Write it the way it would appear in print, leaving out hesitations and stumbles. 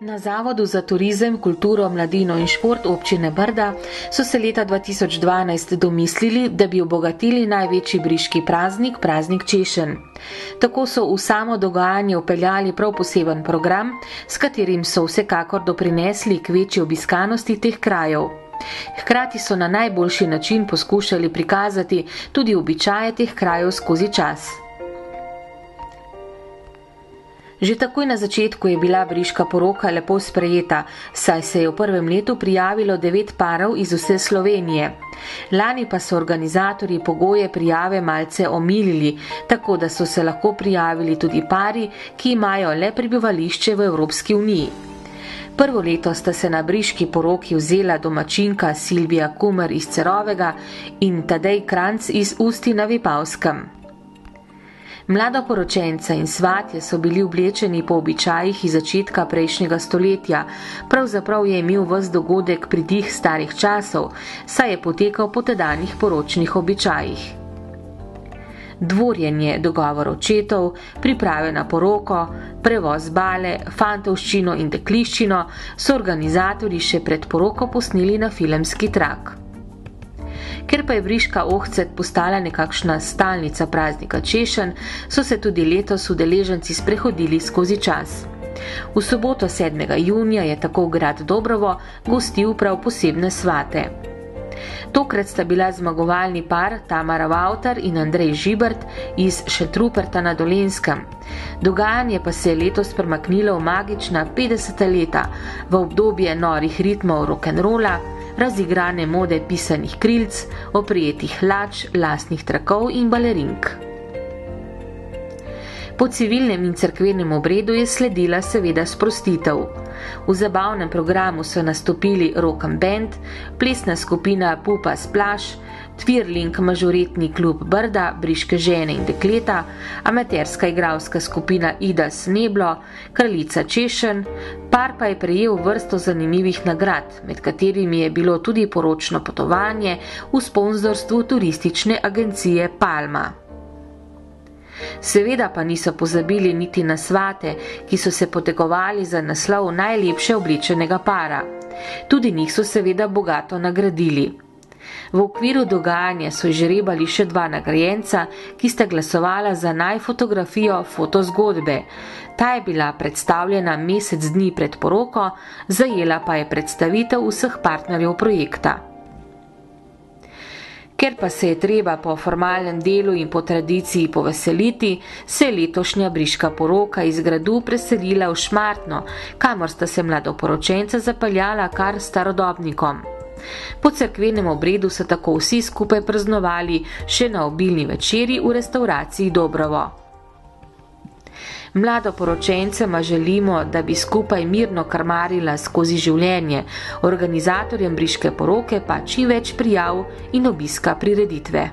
Na Zavodu za turizem, kulturo, mladino in šport občine Brda so se leta 2012 domislili, da bi obogatili največji briški praznik, praznik Češenj. Tako so v samo dogajanje vpeljali prav poseben program, s katerim so vsekakor doprinesli k večji obiskanosti teh krajev. Hkrati so na najboljši način poskušali prikazati tudi običaje teh krajev skozi čas. Že takoj na začetku je bila briška poroka lepo sprejeta, saj se je v prvem letu prijavilo 9 parov iz vse Slovenije. Lani pa so organizatorji pogoje prijave malce omilili, tako da so se lahko prijavili tudi pari, ki imajo le prebivališče v Evropski uniji. Prvo leto sta se na briški poroki vzela domačinka Silvija Kumer iz Cerovega in Tadej Kranc iz Usti na Vipavskem. Mladoporočenca in svatje so bili oblečeni po običajih iz začetka prejšnjega stoletja, pravzaprav je imel ves dogodek pridih starih časov, saj je potekal po tedanjih poročnih običajih. Dvorjenje, dogovor očetov, priprave na poroko, prevoz bale, fantovščino in dekliščino so organizatorji še pred poroko posneli na filmski trak. Ker pa je briška ohcet postala nekakšna stalnica praznika Češenj, so se tudi letos udeleženci sprehodili skozi čas. V soboto 7. junija je tako grad Dobrovo gostil prav posebne svate. Tokrat sta bila zmagovalni par Tamara Vavtar in Andrej Žibert iz Šentruperta na Dolenjskem. Dogajanje pa se je letos premaknilo v magična 50. leta, v obdobje norih ritmov rock'n'rolla, razigrane mode pisanih krilc, oprijetih hlač, lastnih trakov in balerink. Po civilnem in cerkvenem obredu je sledila seveda sprostitev. V zabavnem programu so nastopili rock and band, plesna skupina Pupa Splash, Twirling mažoretni klub Brda, briške žene in dekleta, amaterska igralska skupina Ida Sneblo, kraljica Češenj, par pa je prejel vrsto zanimivih nagrad, med katerimi je bilo tudi poročno potovanje v sponzorstvu turistične agencije Palma. Seveda pa niso pozabili niti na svate, ki so se potegovali za naslov najlepše oblečenega para. Tudi njih so seveda bogato nagradili. V okviru dogajanja so izžrebali še 2 nagrajenca, ki sta glasovala za najfotografijo fotozgodbe. Ta je bila predstavljena mesec dni pred poroko, zajela pa je predstavitev vseh partnerjev projekta. Ker pa se je treba po formalnem delu in po tradiciji poveseliti, se je letošnja briška poroka iz gradu preselila v Šmartno, kamor sta se mladoporočenca zapeljala kar starodobnikom. Po cerkvenem obredu so tako vsi skupaj praznovali še na obilni večerji v restavraciji Dobrovo. Mladoporočencema želimo, da bi skupaj mirno krmarila skozi življenje, organizatorjem briške poroke pa čim več prijav in obiska prireditve.